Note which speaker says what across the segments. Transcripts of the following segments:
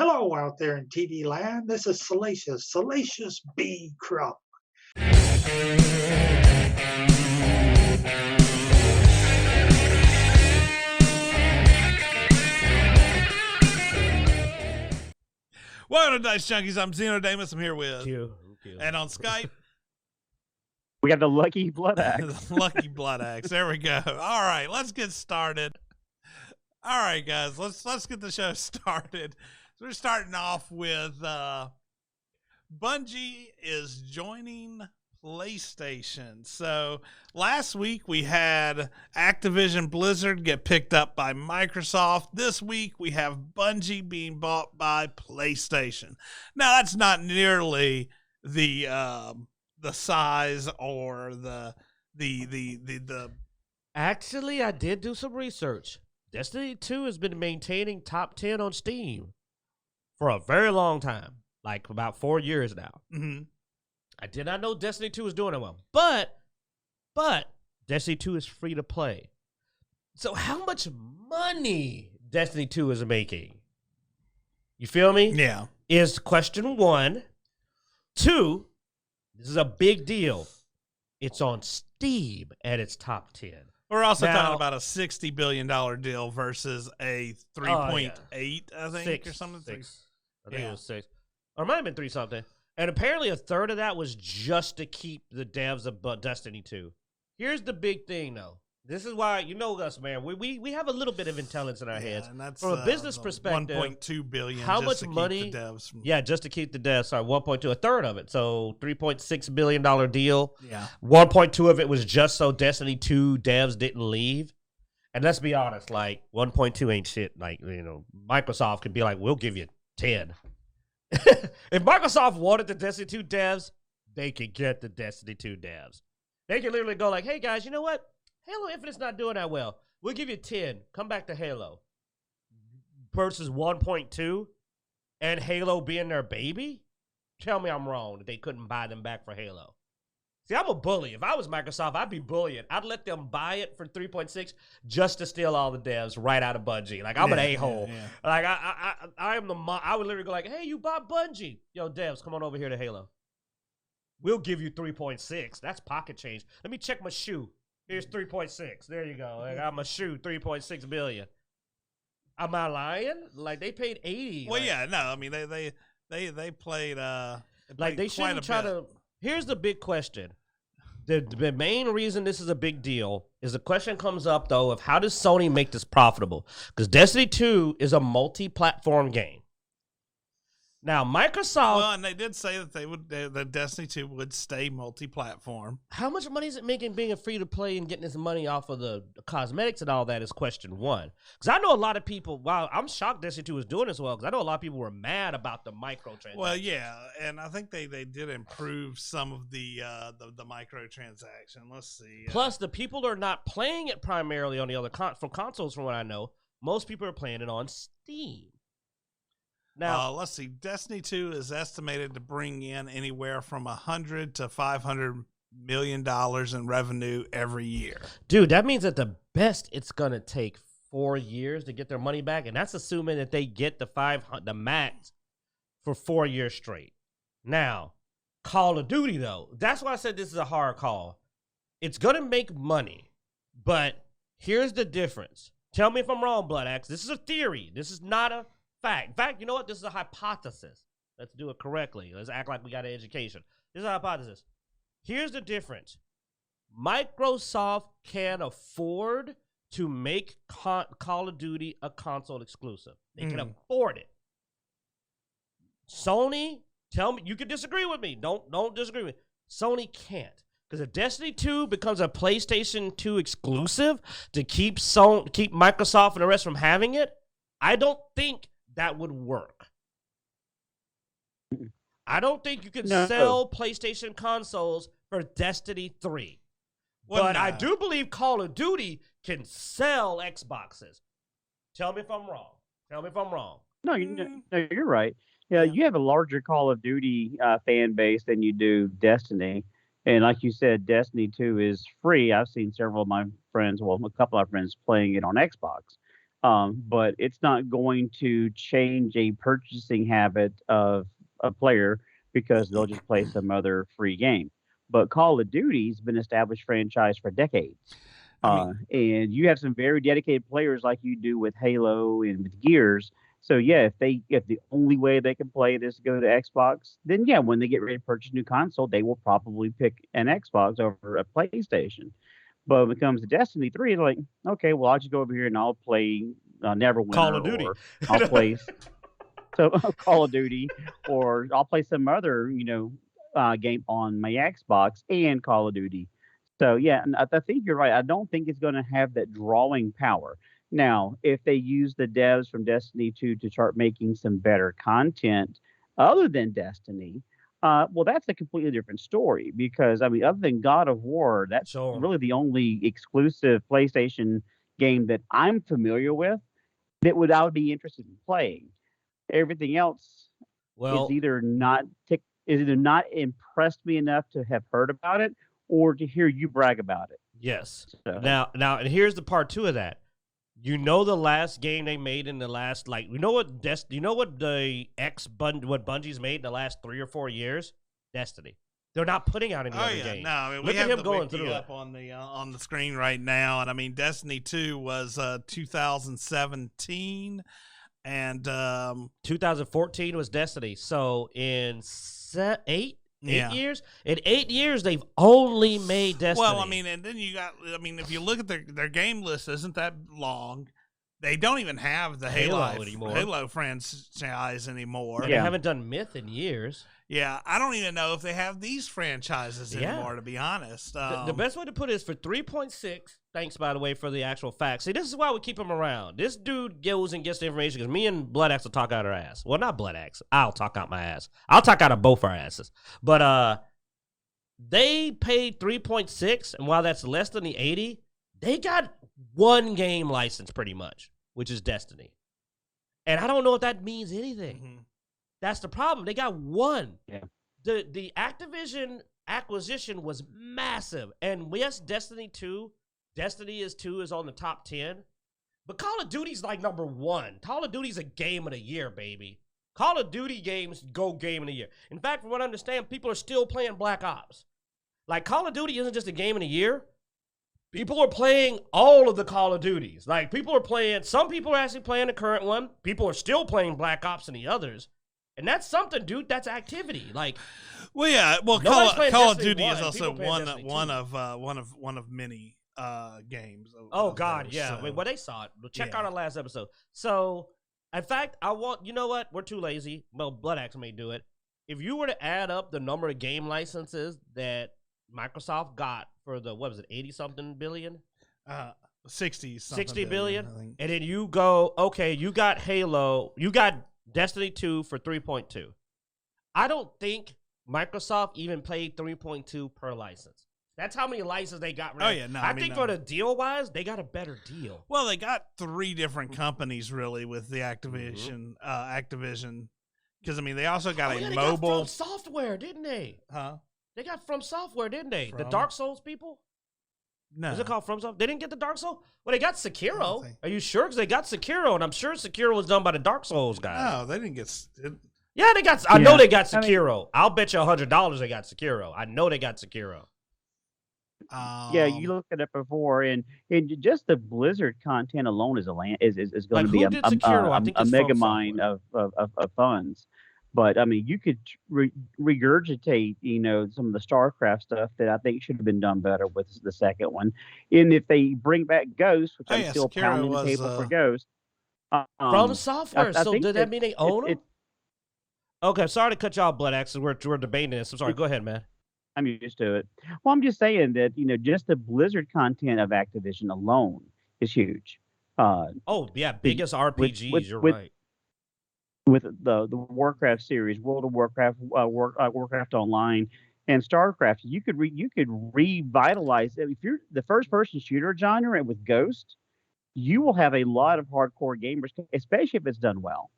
Speaker 1: Hello out there in TD land. This is Salacious B. Crumb.
Speaker 2: Welcome to Dicejunkies. I'm Zeno Damus. I'm here with
Speaker 3: Q.
Speaker 2: And on Skype,
Speaker 4: we got the Lucky Blood Axe.
Speaker 2: the Lucky Blood Axe. There we go. All right, let's get started. All right, guys, let's get the show started. So we're starting off with Bungie is joining PlayStation. So last week we had Activision Blizzard get picked up by Microsoft. This week we have Bungie being bought by PlayStation. Now that's not nearly the size or the
Speaker 3: Actually, I did do some research. Destiny 2 has been maintaining top 10 on Steam for a very long time, like about 4 years now.
Speaker 2: Mm-hmm.
Speaker 3: I did not know Destiny 2 was doing it well, but Destiny 2 is free to play. So how much money Destiny 2 is making? You feel me?
Speaker 2: Yeah.
Speaker 3: Is question one. Two, this is a big deal. It's on Steam at its top 10.
Speaker 2: We're also
Speaker 3: Now,
Speaker 2: talking about a $60 billion deal versus a 3.8, I think,
Speaker 3: six,
Speaker 2: or something.
Speaker 3: Six. I think it was 6. Or it might have been 3 something. And apparently a third of that was just to keep the devs of Destiny 2. Here's the big thing, though. This is why, you know us, man. We have a little bit of intelligence in our heads.
Speaker 2: And that's,
Speaker 3: from a business perspective,
Speaker 2: $1.2 billion.
Speaker 3: how
Speaker 2: just
Speaker 3: much
Speaker 2: to keep
Speaker 3: money?
Speaker 2: The devs from,
Speaker 3: just to keep the devs. Sorry, 1.2, a third of it. So $3.6 billion deal.
Speaker 2: Yeah.
Speaker 3: 1.2 of it was just so Destiny 2 devs didn't leave. And let's be honest, like 1.2 ain't shit. Like, you know, Microsoft could be like, we'll give you 10. If Microsoft wanted the Destiny 2 devs, they could get the Destiny 2 devs. They could literally go like, hey guys, you know what? Halo Infinite's not doing that well. We'll give you 10. Come back to Halo. Versus 1.2 and Halo being their baby? Tell me I'm wrong that they couldn't buy them back for Halo. See, I'm a bully. If I was Microsoft, I'd be bullying. I'd let them buy it for 3.6 just to steal all the devs right out of Bungie. Like, I'm an a-hole.
Speaker 2: Yeah.
Speaker 3: Like, I am the I would literally go like, hey, you bought Bungie. Yo, devs, come on over here to Halo. We'll give you 3.6. That's pocket change. Let me check my shoe. Here's 3.6. There you go. I got my shoe, 3.6 billion. Am I lying? Like, they paid 80.
Speaker 2: Well,
Speaker 3: like,
Speaker 2: yeah, no, I mean, they played,
Speaker 3: like, they shouldn't try to. Here's the big question. The main reason this is a big deal is the question comes up, though, of how does Sony make this profitable? Because Destiny 2 is a multi-platform game. Now, Microsoft...
Speaker 2: Well, and they did say that that Destiny 2 would stay multi-platform.
Speaker 3: How much money is it making being a free-to-play and getting this money off of the cosmetics and all that is question one. Because I know a lot of people... Wow, I'm shocked Destiny 2 is doing this well because I know a lot of people were mad about the microtransactions.
Speaker 2: Well, yeah, and I think they did improve some of the microtransaction. Let's see.
Speaker 3: Plus, the people are not playing it primarily on the other from consoles, from what I know. Most people are playing it on Steam. Now,
Speaker 2: let's see. Destiny 2 is estimated to bring in anywhere from $100 to $500 million in revenue every year.
Speaker 3: Dude, that means at the best it's gonna take 4 years to get their money back, and that's assuming that they get the max for 4 years straight. Now, Call of Duty though, that's why I said this is a hard call. It's gonna make money, but here's the difference. Tell me if I'm wrong, Blood Axe. This is a theory. This is not a fact. In fact, you know what? This is a hypothesis. Let's do it correctly. Let's act like we got an education. This is a hypothesis. Here's the difference. Microsoft can afford to make Call of Duty a console exclusive. They can afford it. Sony, tell me, you can disagree with me. Don't disagree with me. Sony can't. Because if Destiny 2 becomes a PlayStation 2 exclusive to keep Microsoft and the rest from having it, I don't think that would work. I don't think you can sell PlayStation consoles for Destiny 3. Well, but I do believe Call of Duty can sell Xboxes. Tell me if I'm wrong.
Speaker 4: No, you're right. Yeah, you have a larger Call of Duty fan base than you do Destiny. And like you said, Destiny 2 is free. I've seen several of my friends, well, a couple of my friends playing it on Xbox. but it's not going to change a purchasing habit of a player because they'll just play some other free game. But Call of Duty's been an established franchise for decades.
Speaker 2: I mean,
Speaker 4: And you have some very dedicated players like you do with Halo and with Gears. So yeah, if the only way they can play this is go to Xbox, then yeah, when they get ready to purchase a new console, they will probably pick an Xbox over a PlayStation. But when it comes to Destiny 3, it's like, okay, well, I'll just go over here and I'll play
Speaker 3: Call
Speaker 4: Neverwinter,
Speaker 3: of Duty.
Speaker 4: or I'll play Call of Duty, or I'll play some other, game on my Xbox and Call of Duty. So yeah, and I think you're right. I don't think it's going to have that drawing power. Now, if they use the devs from Destiny 2 to start making some better content other than Destiny, well, that's a completely different story because I mean, other than God of War, that's
Speaker 3: Sure.
Speaker 4: really the only exclusive PlayStation game that I'm familiar with that I would be interested in playing. Everything else is
Speaker 3: Well,
Speaker 4: either not impressed me enough to have heard about it or to hear you brag about it.
Speaker 3: yes.
Speaker 4: So
Speaker 3: And here's the part two of that. You know the last game they made in the last what what Bungie's made in the last 3 or 4 years? Destiny. They're not putting out any
Speaker 2: oh
Speaker 3: other
Speaker 2: yeah,
Speaker 3: games.
Speaker 2: no, I mean,
Speaker 3: Look
Speaker 2: we
Speaker 3: at
Speaker 2: have
Speaker 3: him
Speaker 2: the
Speaker 3: going
Speaker 2: wiki
Speaker 3: through
Speaker 2: up on the screen right now, and I mean, Destiny 2 was 2017, and
Speaker 3: 2014 was Destiny. So in eight
Speaker 2: Yeah.
Speaker 3: years, in 8 years they've only made Destiny.
Speaker 2: well, I mean, and then if you look at their game list, isn't that long? They don't even have the
Speaker 3: Halo
Speaker 2: Halo
Speaker 3: anymore.
Speaker 2: Halo franchise anymore.
Speaker 3: and
Speaker 4: Yeah.
Speaker 3: they haven't done Myth in years.
Speaker 2: Yeah, I don't even know if they have these franchises
Speaker 3: Yeah.
Speaker 2: anymore, to be honest.
Speaker 3: The best way to put it is for 3.6. Thanks, by the way, for the actual facts. See, this is why we keep him around. This dude goes and gets the information because me and Blood Axe will talk out our ass. Well, not Blood Axe. I'll talk out my ass. I'll talk out of both our asses. But they paid 3.6, and while that's less than the 80, they got one game license pretty much, which is Destiny. And I don't know if that means anything.
Speaker 2: Mhm.
Speaker 3: That's the problem. They got one.
Speaker 4: Yeah.
Speaker 3: The Activision acquisition was massive. And yes, Destiny 2 is on the top 10. But Call of Duty's like number 1. Call of Duty's a game of the year, baby. Call of Duty games go game of the year. In fact, from what I understand, people are still playing Black Ops. Like, Call of Duty isn't just a game of the year. People are playing all of the Call of Duties. Like, some people are actually playing the current one. People are still playing Black Ops and the others. And that's something, dude. That's activity. Like,
Speaker 2: Well, yeah. Well,
Speaker 3: Nobody's playing
Speaker 2: Call of
Speaker 3: Destiny
Speaker 2: Duty
Speaker 3: 1.
Speaker 2: is also
Speaker 3: People playing
Speaker 2: one
Speaker 3: Destiny 2.
Speaker 2: one of many games.
Speaker 3: oh
Speaker 2: of
Speaker 3: God,
Speaker 2: those,
Speaker 3: yeah.
Speaker 2: so-
Speaker 3: I mean, well, they saw it. Check
Speaker 2: Yeah.
Speaker 3: out our last episode. So, in fact, you know what? We're too lazy. Well, Blood Axe may do it. If you were to add up the number of game licenses that Microsoft got for the, what was it, 80-something billion?
Speaker 2: 60
Speaker 3: 60 billion?
Speaker 2: I think.
Speaker 3: And then you go, okay, you got Halo, you got Destiny 2 for 3.2. I don't think Microsoft even paid 3.2 per license. That's how many licenses they got.
Speaker 2: Oh, yeah, no,
Speaker 3: I
Speaker 2: I mean,
Speaker 3: think
Speaker 2: no.
Speaker 3: for the deal-wise, they got a better deal.
Speaker 2: Well, they got 3 different companies really with the Activision, because I mean they also got
Speaker 3: Oh, yeah,
Speaker 2: a
Speaker 3: they
Speaker 2: mobile.
Speaker 3: got From Software, didn't they?
Speaker 2: Huh?
Speaker 3: They got From Software, didn't they? The
Speaker 2: From?
Speaker 3: Dark Souls people?
Speaker 2: No.
Speaker 3: Is it called From Software? They didn't get the Dark Souls? Well, they got Sekiro.
Speaker 2: think-
Speaker 3: Are you sure? Because they got Sekiro, and I'm sure Sekiro was done by the Dark Souls guys.
Speaker 2: No, they didn't get.
Speaker 3: Yeah, they got. I know
Speaker 4: Yeah.
Speaker 3: they got
Speaker 4: I mean-
Speaker 3: Sekiro. I'll bet you $100 they got Sekiro. I know they got Sekiro.
Speaker 4: yeah, you looked at it before, and just the Blizzard content alone is is going
Speaker 3: Like,
Speaker 4: to be
Speaker 3: who did Sekiro? I think
Speaker 4: a
Speaker 3: it's
Speaker 4: mega
Speaker 3: From
Speaker 4: mine
Speaker 3: Software.
Speaker 4: of funds. But I mean, you could regurgitate, some of the StarCraft stuff that I think should have been done better with the second one. And if they bring back Ghost, which
Speaker 2: Oh,
Speaker 4: I'm
Speaker 2: yeah,
Speaker 4: still
Speaker 2: Sekiro
Speaker 4: pounding the
Speaker 2: was,
Speaker 4: table for Ghost.
Speaker 3: From Software.
Speaker 4: I
Speaker 3: So
Speaker 4: think
Speaker 3: did that mean they own them?
Speaker 4: it-
Speaker 3: Okay, sorry to cut you off, Blood Axe. We're debating this. I'm sorry. Go ahead, man.
Speaker 4: I'm used to it. Well, I'm just saying that just the Blizzard content of Activision alone is huge.
Speaker 3: Oh yeah, biggest RPGs. You're
Speaker 4: with-
Speaker 3: right.
Speaker 4: With the Warcraft series, World of Warcraft, Warcraft Online, and StarCraft, you could revitalize it. If you're the first person shooter genre with Ghost, you will have a lot of hardcore gamers, especially if it's done well.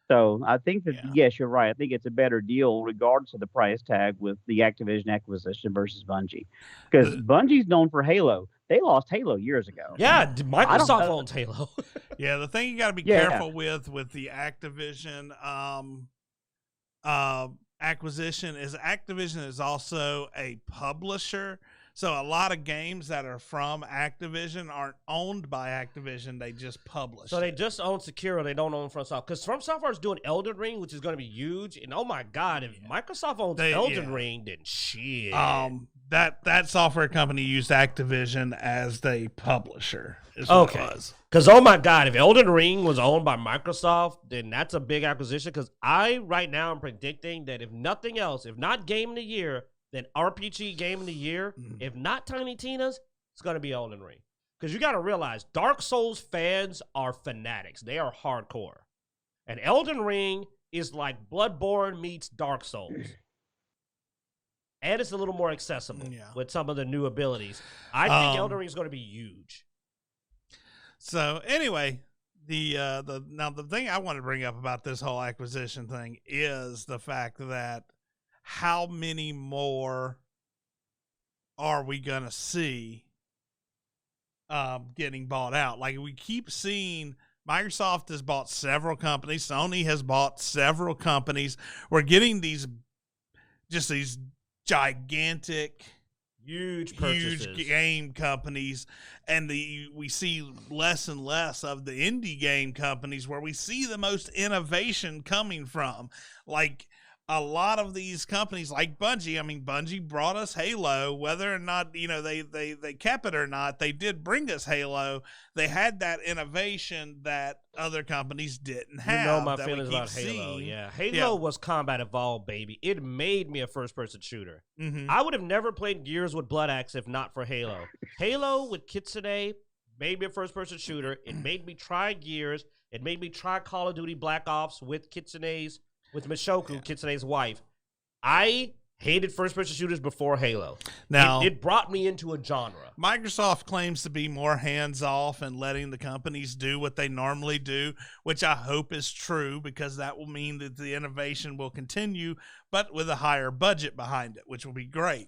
Speaker 4: So I think that
Speaker 2: Yeah.
Speaker 4: yes, you're right. I think it's a better deal regardless of the price tag with the Activision acquisition versus Bungie, because
Speaker 2: The-
Speaker 4: Bungie's known for Halo. They lost Halo years ago.
Speaker 3: Yeah, Microsoft
Speaker 4: know.
Speaker 3: owns Halo.
Speaker 2: Yeah, the thing you got to be
Speaker 4: Yeah.
Speaker 2: careful with the Activision acquisition is Activision is also a publisher. So a lot of games that are from Activision aren't owned by Activision. They just publish.
Speaker 3: So they
Speaker 2: it.
Speaker 3: just own Sekiro. They don't own From Software. Because From Software is doing Elden Ring, which is going to be huge. And oh my God, if Microsoft owns Elden Ring, then shit.
Speaker 2: That software company used Activision as the publisher. Is what it was.
Speaker 3: Because oh my God, if Elden Ring was owned by Microsoft, then that's a big acquisition. Because right now am predicting that if nothing else, if not Game of the Year, then RPG Game of the Year, if not Tiny Tina's, it's going to be Elden Ring. Because you got to realize, Dark Souls fans are fanatics. They are hardcore. And Elden Ring is like Bloodborne meets Dark Souls. And it's a little more accessible with some of the new abilities. I think Elden Ring is going to be huge.
Speaker 2: So anyway, the thing I want to bring up about this whole acquisition thing is the fact that how many more are we going to see getting bought out? Like, we keep seeing Microsoft has bought several companies. Sony has bought several companies. We're getting these gigantic,
Speaker 3: huge
Speaker 2: game companies, and we see less and less of the indie game companies where we see the most innovation coming from. Like, a lot of these companies like Bungie, I mean, Bungie brought us Halo, whether or not, they kept it or not, they did bring us Halo. They had that innovation that other companies didn't have.
Speaker 3: You know my feelings about Halo. Yeah. Halo was combat evolved, baby. It made me a first-person shooter.
Speaker 2: Mm-hmm.
Speaker 3: I would have never played Gears with Blood Axe if not for Halo. Halo with Kitsune made me a first-person shooter. It made me try Gears. It made me try Call of Duty Black Ops with Mishoku, Kitsune's wife. I hated first-person shooters before Halo. Now, it brought me into a genre.
Speaker 2: Microsoft claims to be more hands-off and letting the companies do what they normally do, which I hope is true, because that will mean that the innovation will continue, but with a higher budget behind it, which will be great.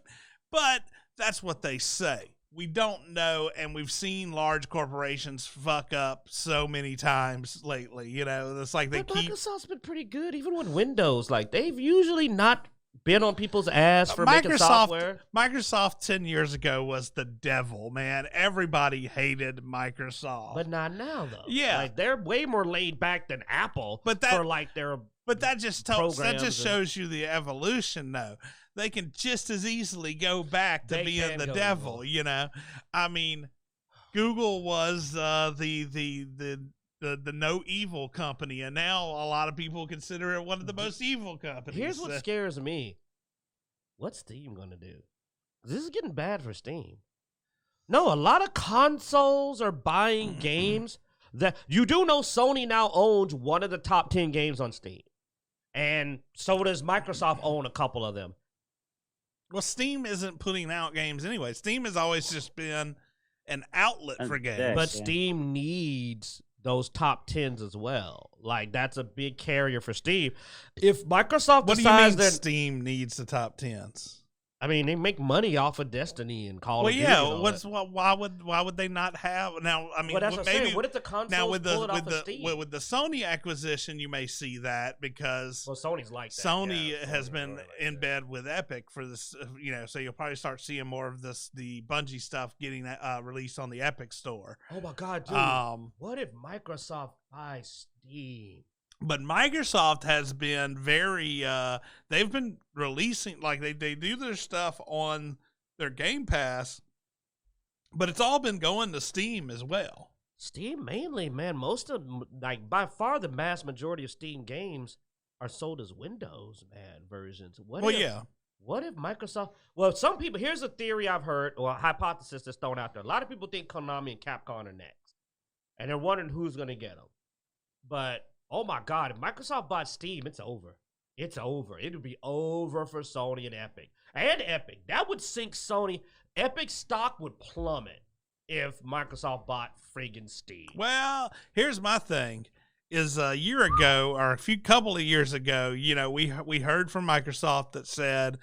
Speaker 2: But that's what they say. We don't know, and we've seen large corporations fuck up so many times lately. It's like
Speaker 3: Microsoft's been pretty good, even with Windows. Like, they've usually not been on people's ass for making software.
Speaker 2: Microsoft 10 years ago was the devil, man. Everybody hated Microsoft.
Speaker 3: But not now, though.
Speaker 2: Yeah.
Speaker 3: Like, they're way more laid back than Apple
Speaker 2: But that just shows you the evolution, though. They can just as easily go back to being the devil, I mean, Google was the no evil company, and now a lot of people consider it one of the most evil companies.
Speaker 3: Here's what scares me. What's Steam going to do? This is getting bad for Steam. No, a lot of consoles are buying games that you do know Sony now owns one of the top 10 games on Steam. And so does Microsoft own a couple of them.
Speaker 2: Well, Steam isn't putting out games anyway. Steam has always just been an outlet for games.
Speaker 3: But Steam needs those top 10s as well. Like, that's a big carrier for Steam. If Microsoft decides that
Speaker 2: Steam needs the top 10s?
Speaker 3: I mean, they make money off of Destiny and Call of Duty.
Speaker 2: Why would they not have now? I mean,
Speaker 3: that's what I'm saying. What if the consoles pull it off of Steam?
Speaker 2: With the Sony acquisition, you may see that because
Speaker 3: Sony's like that.
Speaker 2: Sony has been in bed with Epic for this. So you'll probably start seeing more of the Bungie stuff getting released on the Epic store.
Speaker 3: Oh my God, dude! What if Microsoft buys Steam?
Speaker 2: But Microsoft has been very, they've been releasing, like they do their stuff on their Game Pass, but it's all been going to Steam as well.
Speaker 3: Steam mainly, man. Most of, like, by far the mass majority of Steam games are sold as Windows, man, versions. What if Microsoft, some people, here's a theory I've heard, or a hypothesis that's thrown out there. A lot of people think Konami and Capcom are next, and they're wondering who's going to get them. But oh my God, if Microsoft bought Steam, it's over. It's over. It would be over for Sony and Epic. And Epic. That would sink Sony. Epic stock would plummet if Microsoft bought friggin' Steam.
Speaker 2: Well, here's my thing. is a year ago or a couple of years ago, we heard from Microsoft that said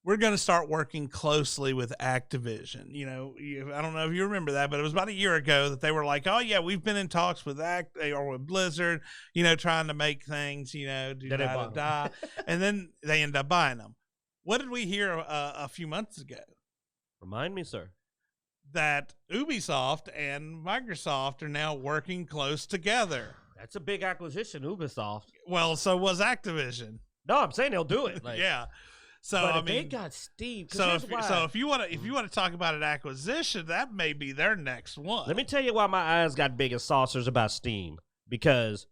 Speaker 2: we're going to start working closely with Activision. I don't know if you remember that, but it was about a year ago that they were like, "Oh yeah, we've been in talks with with Blizzard, trying to make things, die," and then they end up buying them. What did we hear a few months ago?
Speaker 3: Remind me, sir.
Speaker 2: That Ubisoft and Microsoft are now working close together.
Speaker 3: That's a big acquisition, Ubisoft.
Speaker 2: Well, so was Activision.
Speaker 3: No, I'm saying they'll do it.
Speaker 2: Yeah. So
Speaker 3: but they got Steam.
Speaker 2: So if you want to talk about an acquisition, that may be their next one.
Speaker 3: Let me tell you why my eyes got big as saucers about Steam. Because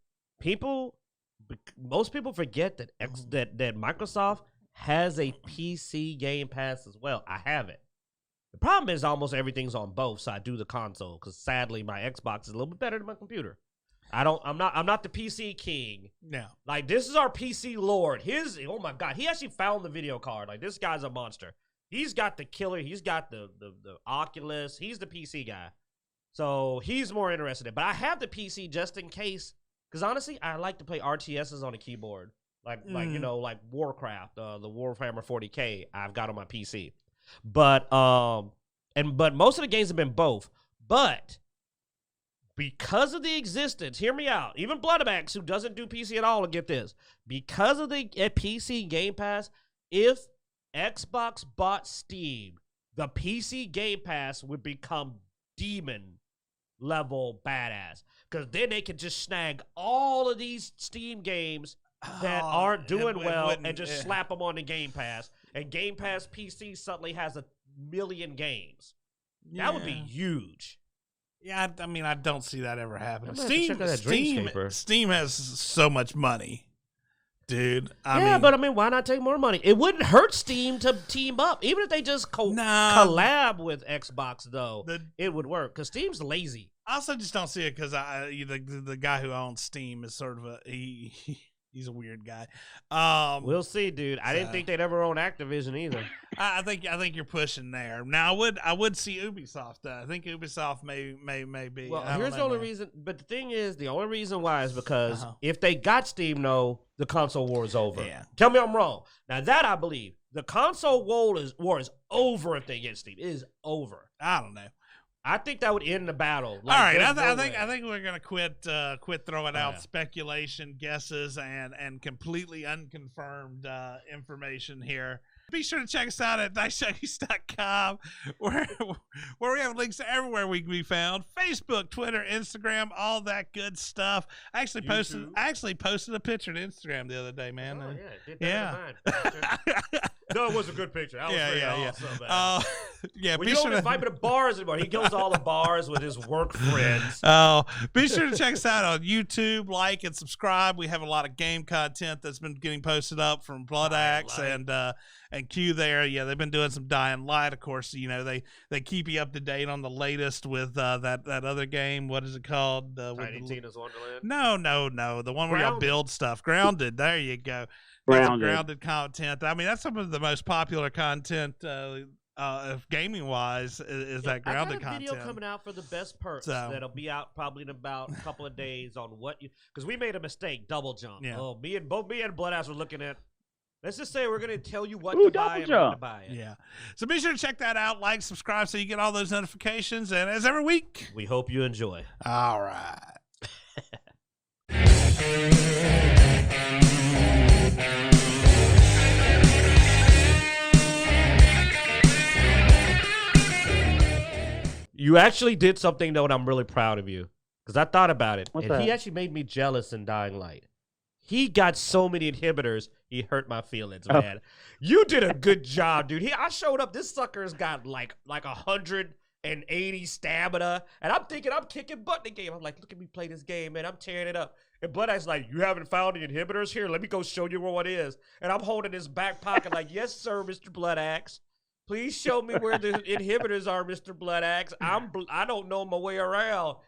Speaker 3: most people forget that that Microsoft has a PC Game Pass as well. I have it. The problem is almost everything's on both, so I do the console because sadly my Xbox is a little bit better than my computer. I'm not the PC king.
Speaker 2: No.
Speaker 3: Like, this is our PC lord. Oh my God, he actually found the video card. Like, this guy's a monster. He's got the killer. He's got the Oculus. He's the PC guy. So he's more interested in it. But I have the PC just in case, because honestly, I like to play RTSs on a keyboard. Like Warcraft, the Warhammer 40K I've got on my PC. But most of the games have been both. But because of the existence, hear me out, even Bloodmax, who doesn't do PC at all, will get this. Because of the PC Game Pass, if Xbox bought Steam, the PC Game Pass would become demon level badass. Because then they could just snag all of these Steam games that aren't doing well and just slap them on the Game Pass. And Game Pass PC suddenly has 1 million games.
Speaker 2: Yeah.
Speaker 3: That would be huge.
Speaker 2: Yeah, I mean, I don't see that ever happening.
Speaker 3: Steam
Speaker 2: Steam has so much money, dude.
Speaker 3: But I mean, why not take more money? It wouldn't hurt Steam to team up, even if they just collab with Xbox. Though it would work because Steam's lazy.
Speaker 2: I also just don't see it because the guy who owns Steam is sort of he's a weird guy.
Speaker 3: We'll see, dude. I didn't think they'd ever own Activision either.
Speaker 2: I think you're pushing there. Now I would see Ubisoft. I think Ubisoft may be.
Speaker 3: Well, here's the only reason. But the thing is, the only reason why is because if they got Steam, the console war is over.
Speaker 2: Yeah.
Speaker 3: Tell me I'm wrong. Now that I believe the console war is over if they get Steam. It is over.
Speaker 2: I don't know.
Speaker 3: I think that would end the battle.
Speaker 2: All right, I think we're gonna quit throwing out speculation, guesses, and completely unconfirmed information here. Be sure to check us out at Dicejunkies.com, where we have links to everywhere we can be found: Facebook, Twitter, Instagram, all that good stuff. I actually posted a picture to Instagram the other day, man.
Speaker 3: Oh, did that No, it was a good picture. That was awesome. Well, you don't invite me to bars anymore. He goes to all the bars with his work friends.
Speaker 2: Oh, be sure to check us out on YouTube, like and subscribe. We have a lot of game content that's been getting posted up from Blood Axe and Q there. Yeah, they've been doing some Dying Light. Of course, they keep you up to date on the latest with that other game. What is it called?
Speaker 3: Tiny Tina's Wonderland?
Speaker 2: No. The one where y'all build stuff. Grounded. There you go. Grounded content. I mean, that's some of the most popular content gaming wise is that Grounded content.
Speaker 3: I got a video coming out for the best perks that'll be out probably in about a couple of days on because we made a mistake, double jump. Yeah. Oh, me and Bloodass were looking at. Let's just say we're going to tell you what to buy and when to buy it.
Speaker 2: Yeah. So be sure to check that out, like, subscribe so you get all those notifications. And as every week,
Speaker 3: we hope you enjoy.
Speaker 2: All right.
Speaker 3: You actually did something, though, and I'm really proud of you. Because I thought about it.
Speaker 4: What's
Speaker 3: and
Speaker 4: that?
Speaker 3: He actually made me jealous in Dying Light. He got so many inhibitors, he hurt my feelings, man. You did a good job, dude. I showed up. This sucker's got like 180 stamina. And I'm thinking I'm kicking butt in the game. I'm like, look at me play this game, man. I'm tearing it up. And Blood Axe like, you haven't found the inhibitors? Here, let me go show you where one is. And I'm holding his back pocket like, yes, sir, Mr. Blood Axe. Please show me where the inhibitors are, Mr. Blood Axe. I don't know my way around.